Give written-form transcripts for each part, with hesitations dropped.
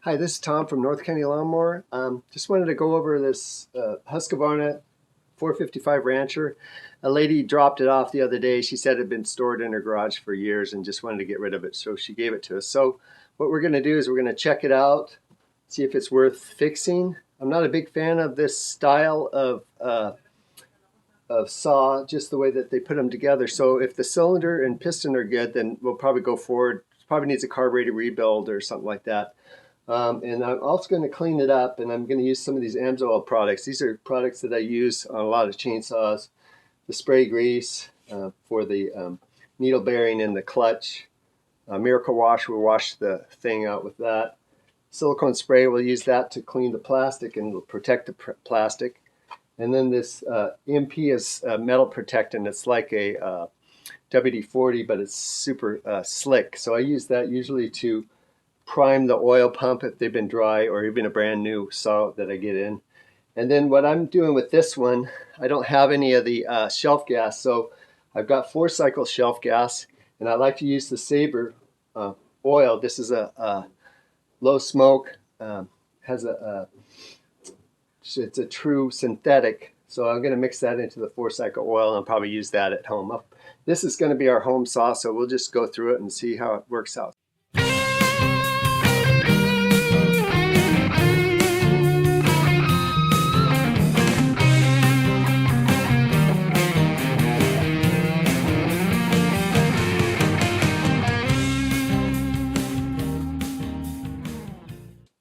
Hi, this is Tom from North County Lawnmower. Just wanted to go over this Husqvarna 455 Rancher. A lady dropped it off the other day. She said it had been stored in her garage for years and just wanted to get rid of it, so she gave it to us. So what we're going to do is we're going to check it out, see if it's worth fixing. I'm not a big fan of this style of saw, just the way that they put them together. So if the cylinder and piston are good, then we'll probably go forward. Probably needs a carburetor rebuild or something like that. And I'm also going to clean it up, and I'm going to use some of these Amsoil products. These are products that I use on a lot of chainsaws. The spray grease for the needle bearing in the clutch. Miracle Wash, we'll wash the thing out with that. Silicone spray, we'll use that to clean the plastic and protect the plastic. And then this MP is metal protectant. It's like a WD-40, but it's super slick. So I use that usually to prime the oil pump if they've been dry, or even a brand new saw that I get in. And then what I'm doing with this one, I don't have any of the shelf gas, so I've got 4-cycle shelf gas, and I like to use the Sabre oil. This is a low smoke, has it's a true synthetic, so I'm going to mix that into the 4-cycle oil, and I'll probably use that at home. This is going to be our home saw, so we'll just go through it and see how it works out.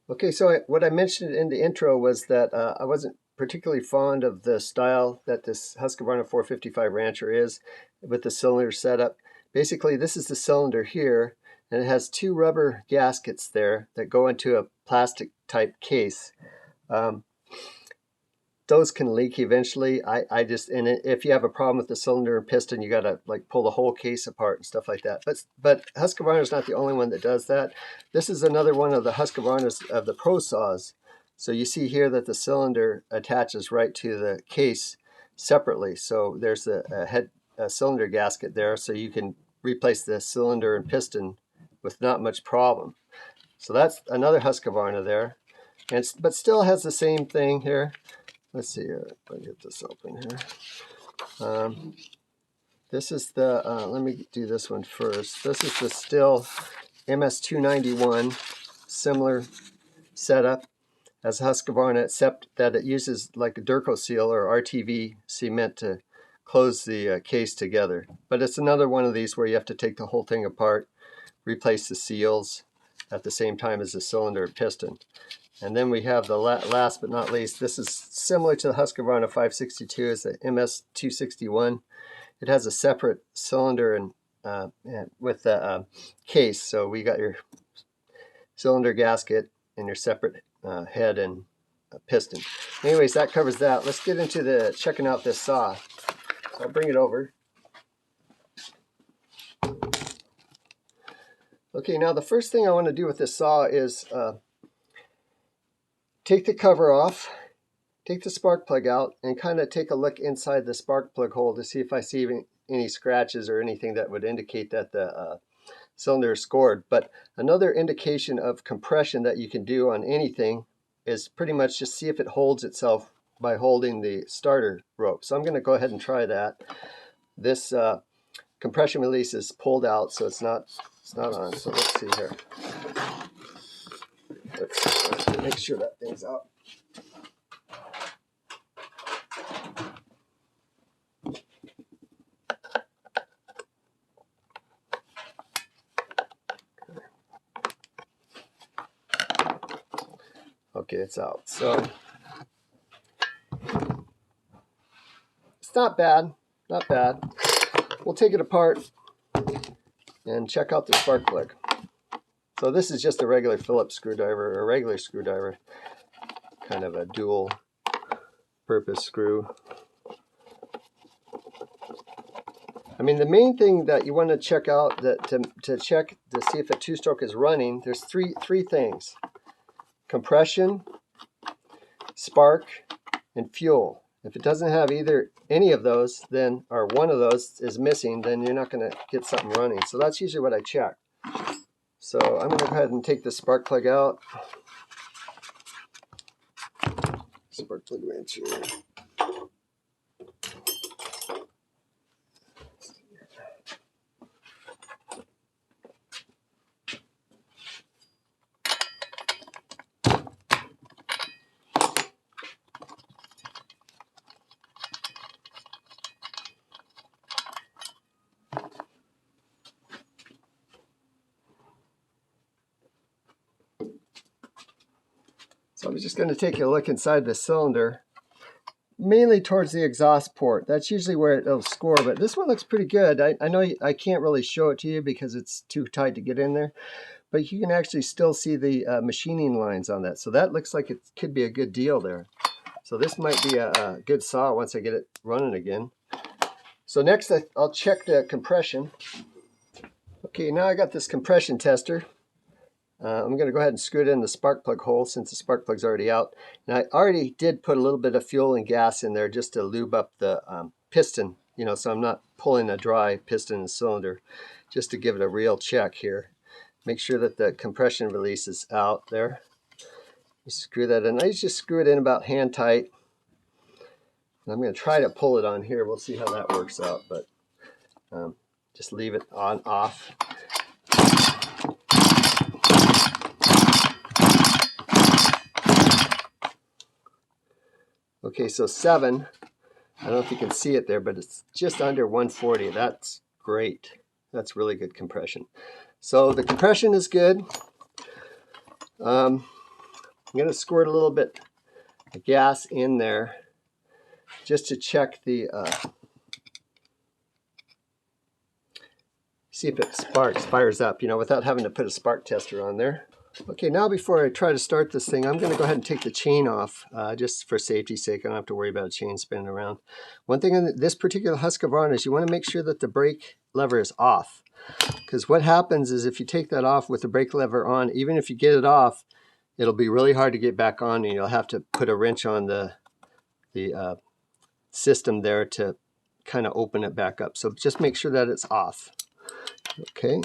Okay, so what I mentioned in the intro was that I wasn't particularly fond of the style that this Husqvarna 455 Rancher is with the cylinder setup. Basically, this is the cylinder here, and it has 2 rubber gaskets there that go into a plastic type case. Those can leak eventually. And if you have a problem with the cylinder and piston, you gotta like pull the whole case apart and stuff like that. But Husqvarna is not the only one that does that. This is another one of the Husqvarnas of the Pro Saws. So you see here that the cylinder attaches right to the case separately. So there's a cylinder gasket there, so you can replace the cylinder and piston with not much problem. So that's another Husqvarna there, but still has the same thing here. Let's see here, if I get this open here. This is the, let me do this one first. This is the Stihl MS291, similar setup as Husqvarna, except that it uses like a Durco-Seal or RTV cement to close the case together. But it's another one of these where you have to take the whole thing apart, replace the seals at the same time as the cylinder and piston. And then we have the last but not least, this is similar to the Husqvarna 562, it's the MS261. It has a separate cylinder and with the case, so we got your cylinder gasket and your separate head and piston. Anyways, that covers that. Let's get into the checking out this saw. So I'll bring it over. Okay, now the first thing I want to do with this saw is take the cover off, take the spark plug out, and kind of take a look inside the spark plug hole to see if I see any scratches or anything that would indicate that the cylinder is scored. But another indication of compression that you can do on anything is pretty much just see if it holds itself by holding the starter rope. So I'm going to go ahead and try that. This compression release is pulled out, so it's not on. So let's see here. Let's make sure that thing's out. Okay, it's out. So it's not bad, not bad. We'll take it apart and check out the spark plug. So this is just a regular Phillips screwdriver, or a regular screwdriver, kind of a dual purpose screw. I mean, the main thing that you want to check out, to check to see if a 2-stroke is running, there's three things: compression, spark, and fuel. If it doesn't have any of those, then, or one of those is missing, then you're not going to get something running. So that's usually what I check. So I'm going to go ahead and take the spark plug out. Spark plug wrench here. So I'm just going to take a look inside the cylinder, mainly towards the exhaust port. That's usually where it'll score, but this one looks pretty good. I know I can't really show it to you because it's too tight to get in there, but you can actually still see the machining lines on that. So that looks like it could be a good deal there. So this might be a good saw once I get it running again. So next I'll check the compression. Okay, now I got this compression tester. I'm going to go ahead and screw it in the spark plug hole since the spark plug's already out. And I already did put a little bit of fuel and gas in there just to lube up the piston, you know, so I'm not pulling a dry piston and cylinder, just to give it a real check here. Make sure that the compression release is out there. You screw that in. I just screw it in about hand tight. And I'm going to try to pull it on here. We'll see how that works out, but just leave it on off. Okay, so 7, I don't know if you can see it there, but it's just under 140. That's great. That's really good compression. So the compression is good. I'm going to squirt a little bit of gas in there just to check the, see if it fires up, you know, without having to put a spark tester on there. Okay, now before I try to start this thing, I'm going to go ahead and take the chain off, just for safety's sake. I don't have to worry about a chain spinning around. One thing in this particular Husqvarna is you want to make sure that the brake lever is off. Because what happens is if you take that off with the brake lever on, even if you get it off, it'll be really hard to get back on, and you'll have to put a wrench on the system there to kind of open it back up. So just make sure that it's off. Okay,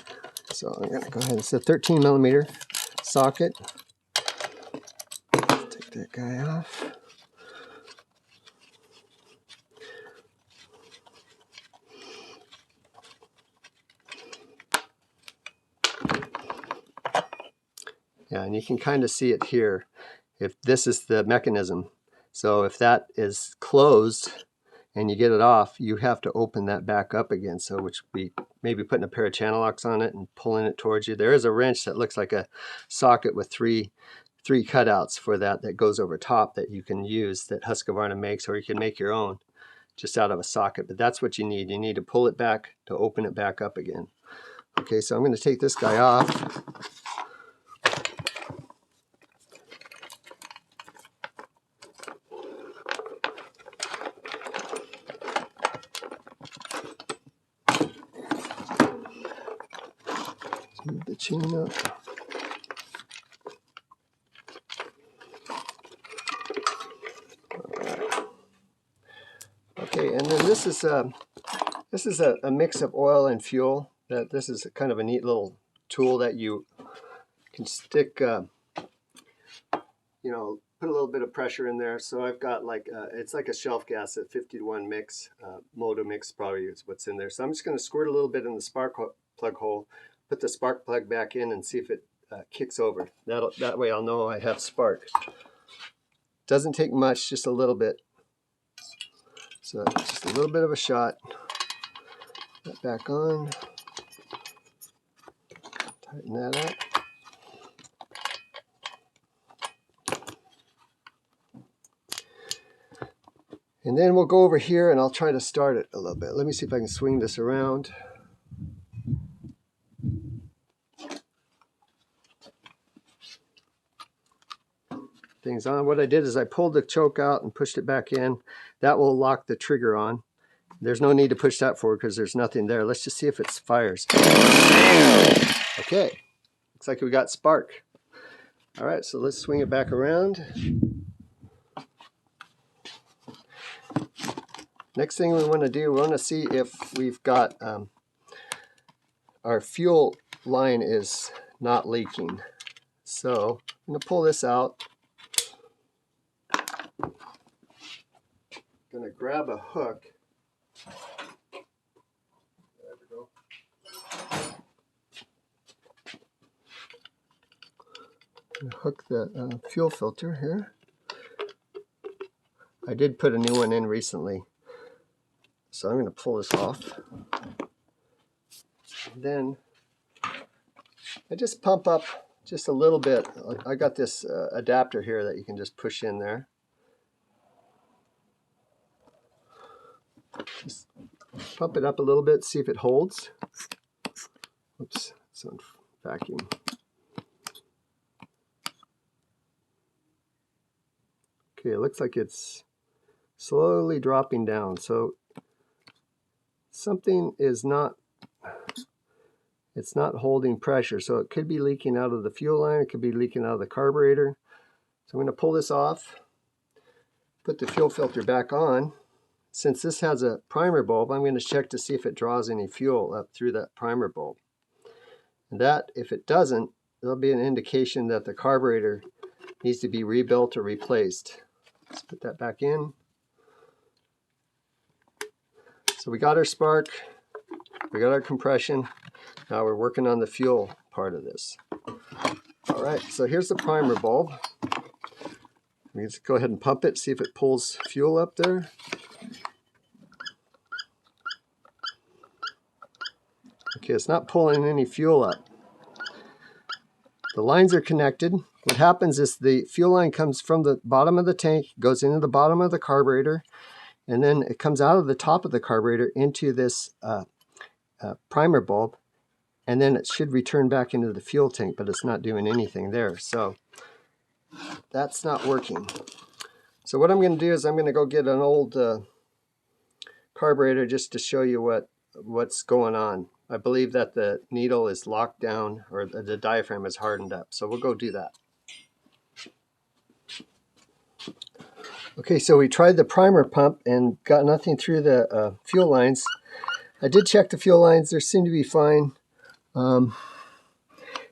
so I'm going to go ahead. It's a 13mm socket. Take that guy off. Yeah, and you can kind of see it here. If this is the mechanism, so if that is closed and you get it off, you have to open that back up again. So which would be maybe putting a pair of channel locks on it and pulling it towards you. There is a wrench that looks like a socket with three cutouts for that goes over top that you can use, that Husqvarna makes, or you can make your own just out of a socket. But that's what you need. You need to pull it back to open it back up again. Okay, so I'm going to take this guy off. Move the chain up. Okay, and then this is a mix of oil and fuel. This is kind of a neat little tool that you can stick, you know, put a little bit of pressure in there. So I've got like it's like a shelf gas, a 50-to-1 mix, moto mix probably is what's in there. So I'm just going to squirt a little bit in the spark plug hole, put the spark plug back in, and see if it kicks over. That way I'll know I have spark. Doesn't take much, just a little bit. So just a little bit of a shot. That back on. Tighten that up. And then we'll go over here and I'll try to start it a little bit. Let me see if I can swing this around. Things on. What I did is I pulled the choke out and pushed it back in. That will lock the trigger on. There's no need to push that forward because there's nothing there. Let's just see if it fires. Okay, looks like we got spark. All right, so let's swing it back around. Next thing we want to do, we want to see if we've got our fuel line is not leaking. So I'm going to pull this out. I'm going to grab a hook. There we go. Hook the fuel filter here. I did put a new one in recently, so I'm going to pull this off. Then I just pump up just a little bit. I got this adapter here that you can just push in there. Just pump it up a little bit, see if it holds. Oops, it's on vacuum. Okay, it looks like it's slowly dropping down. So something is not, it's not holding pressure. So it could be leaking out of the fuel line, it could be leaking out of the carburetor. So I'm going to pull this off, put the fuel filter back on. Since this has a primer bulb, I'm going to check to see if it draws any fuel up through that primer bulb. And that, if it doesn't, there'll be an indication that the carburetor needs to be rebuilt or replaced. Let's put that back in. So we got our spark, we got our compression. Now we're working on the fuel part of this. All right, so here's the primer bulb. We just go ahead and pump it, see if it pulls fuel up there. Okay, it's not pulling any fuel up. The lines are connected. What happens is the fuel line comes from the bottom of the tank, goes into the bottom of the carburetor, and then it comes out of the top of the carburetor into this primer bulb, and then it should return back into the fuel tank, but it's not doing anything there. So that's not working. So what I'm going to do is I'm going to go get an old carburetor just to show you what's going on. I believe that the needle is locked down, or the diaphragm is hardened up. So we'll go do that. Okay, so we tried the primer pump and got nothing through the fuel lines. I did check the fuel lines. They seem to be fine.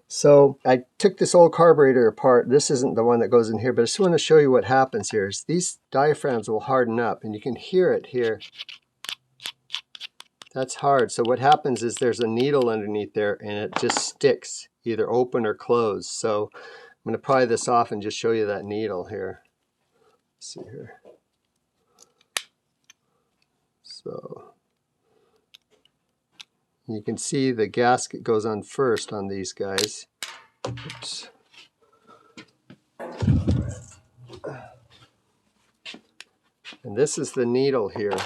So I took this old carburetor apart. This isn't the one that goes in here, but I just want to show you what happens here. Is these diaphragms will harden up, and you can hear it here. That's hard. So what happens is there's a needle underneath there, and it just sticks, either open or closed. So I'm going to pry this off and just show you that needle here. Let's see here. So you can see the gasket goes on first on these guys. Oops. And this is the needle here.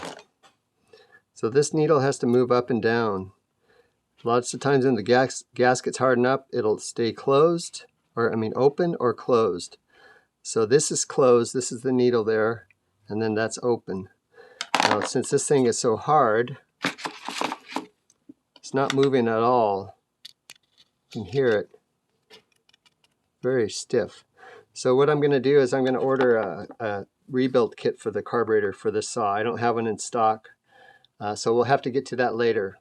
So this needle has to move up and down. Lots of times when the gaskets harden up, it'll stay closed, or open or closed. So this is closed, this is the needle there, and then that's open. Now since this thing is so hard, it's not moving at all. You can hear it. Very stiff. So what I'm going to do is I'm going to order a rebuild kit for the carburetor for this saw. I don't have one in stock. So we'll have to get to that later.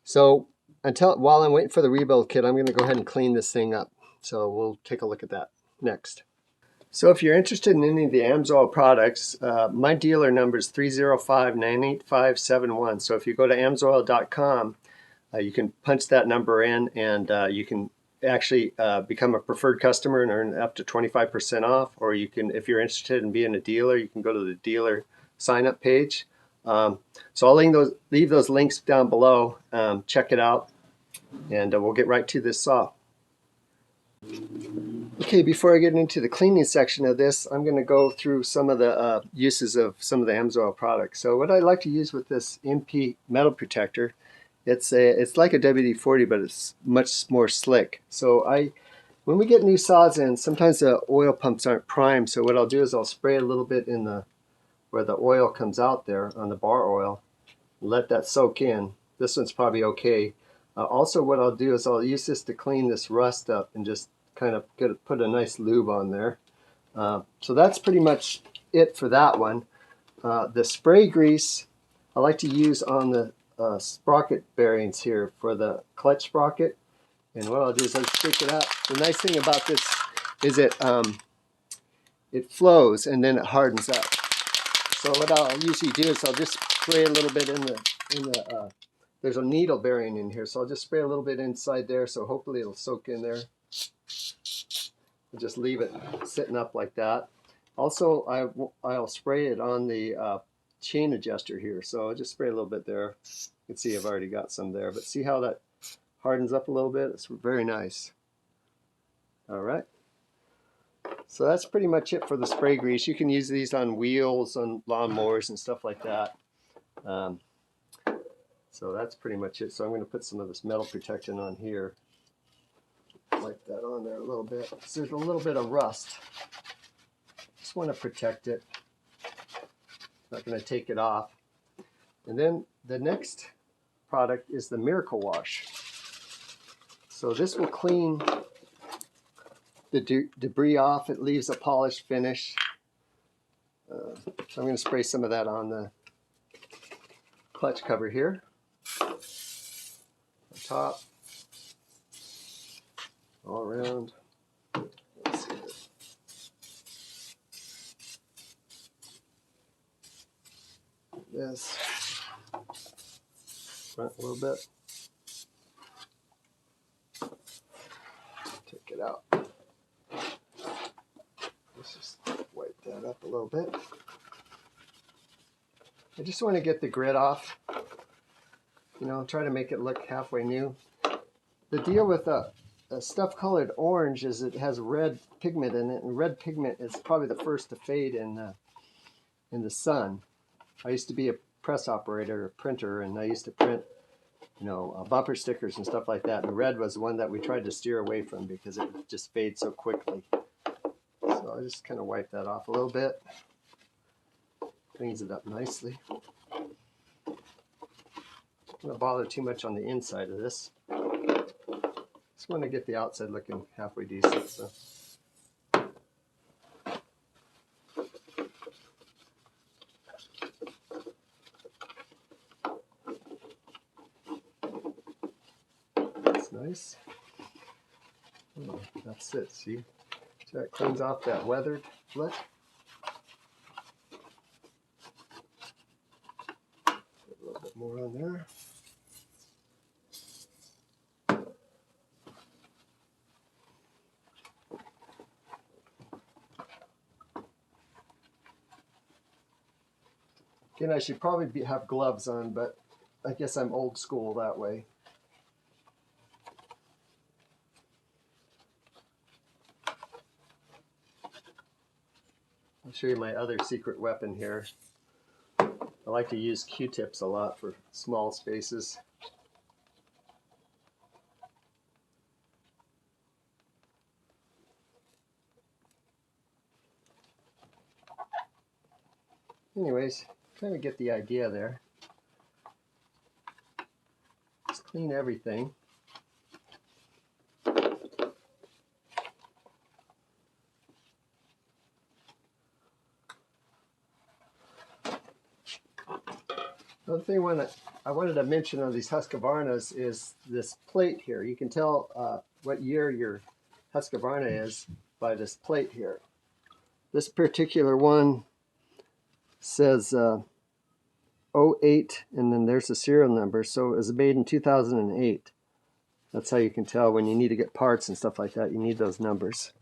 So while I'm waiting for the rebuild kit, I'm going to go ahead and clean this thing up. So we'll take a look at that next. So if you're interested in any of the Amsoil products, my dealer number is 305-985-71. So if you go to amsoil.com, you can punch that number in, and you can actually become a preferred customer and earn up to 25% off. Or you can, if you're interested in being a dealer, you can go to the dealer sign-up page. So I'll leave those links down below. Check it out, and we'll get right to this saw. Okay, before I get into the cleaning section of this, I'm going to go through some of the uses of some of the Amsoil products. So what I like to use with this MP metal protector, it's like a WD-40, but it's much more slick. So when we get new saws in, sometimes the oil pumps aren't primed. So what I'll do is I'll spray a little bit in where the oil comes out there on the bar oil, let that soak in. This one's probably okay. Also what I'll do is I'll use this to clean this rust up and just kind of put a nice lube on there. So that's pretty much it for that one. The spray grease I like to use on the sprocket bearings here for the clutch sprocket. And what I'll do is I'll shake it up. The nice thing about this is it flows and then it hardens up. So what I'll usually do is I'll just spray a little bit in the there's a needle bearing in here, so I'll just spray a little bit inside there, so hopefully it'll soak in there. I'll just leave it sitting up like that. Also, I'll spray it on the chain adjuster here, so I'll just spray a little bit there. You can see I've already got some there, but see how that hardens up a little bit? It's very nice. All right. So that's pretty much it for the spray grease. You can use these on wheels, on lawnmowers and stuff like that. So that's pretty much it. So I'm going to put some of this metal protectant on here. Like that on there a little bit. So there's a little bit of rust. Just want to protect it. Not going to take it off. And then the next product is the Miracle Wash. So this will clean the debris off. It leaves a polished finish. So I'm going to spray some of that on the clutch cover here. On top. All around. Let's see this. This. Front a little bit. Take it out. Let's just wipe that up a little bit. I just want to get the grit off. You know, try to make it look halfway new. The deal with a stuff colored orange is it has red pigment in it, and red pigment is probably the first to fade in the sun. I used to be a press operator, a printer, and I used to print, you know, bumper stickers and stuff like that. And red was the one that we tried to steer away from because it just fades so quickly. So I just kind of wipe that off a little bit. Cleans it up nicely. I'm not going to bother too much on the inside of this. Just want to get the outside looking halfway decent. So. That's nice. Oh, that's it, see? So that cleans off that weathered look. Put a little bit more on there. Again, I should probably have gloves on, but I guess I'm old school that way. I'll show you my other secret weapon here. I like to use Q-tips a lot for small spaces. Anyways, kind of get the idea there. Just clean everything. Another thing I wanted to mention on these Husqvarnas is this plate here. You can tell what year your Husqvarna is by this plate here. This particular one says 08, and then there's the serial number. So it was made in 2008. That's how you can tell when you need to get parts and stuff like that. You need those numbers.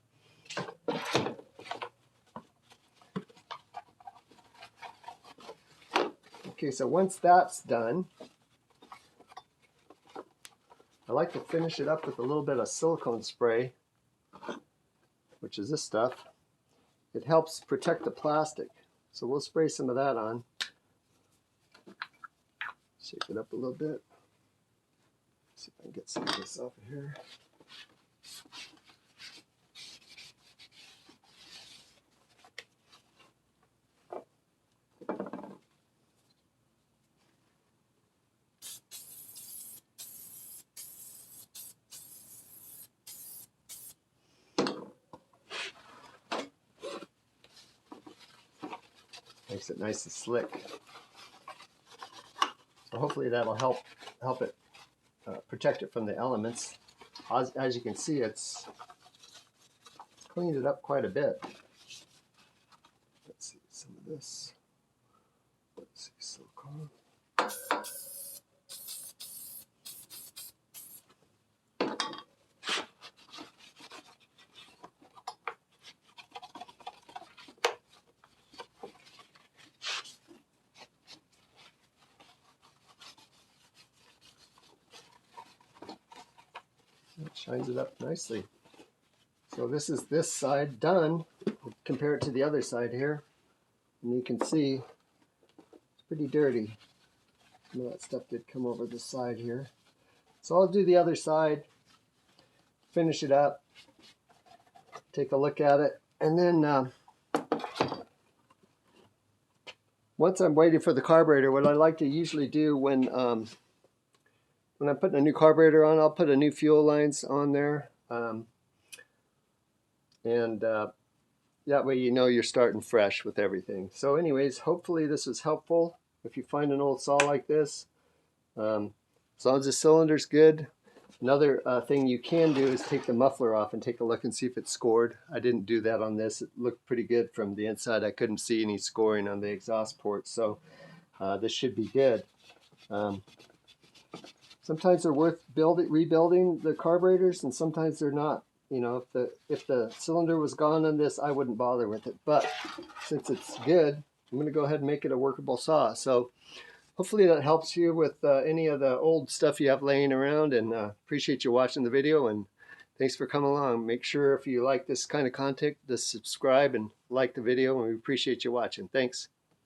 Okay, so once that's done, I like to finish it up with a little bit of silicone spray, which is this stuff. It helps protect the plastic. So we'll spray some of that on. Shake it up a little bit. See if I can get some of this off of here. Makes it nice and slick. So hopefully that'll help it protect it from the elements. As you can see, it's cleaned it up quite a bit. Let's see some of this. lines it up nicely. So this is this side done. Compare it to the other side here, and you can see it's pretty dirty. Some of that stuff did come over the side here. So I'll do the other side, finish it up, take a look at it, and then once I'm waiting for the carburetor, what I like to usually do when I'm putting a new carburetor on, I'll put a new fuel lines on there, and that way you know you're starting fresh with everything. So anyways, hopefully this was helpful. If you find an old saw like this, as long as the cylinder's good. Another thing you can do is take the muffler off and take a look and see if it's scored. I didn't do that on this. It looked pretty good from the inside. I couldn't see any scoring on the exhaust port, so this should be good. Sometimes they're worth rebuilding the carburetors, and sometimes they're not. You know, if the cylinder was gone on this, I wouldn't bother with it. But since it's good, I'm going to go ahead and make it a workable saw. So hopefully that helps you with any of the old stuff you have laying around, and appreciate you watching the video, and thanks for coming along. Make sure if you like this kind of content to subscribe and like the video, and we appreciate you watching. Thanks.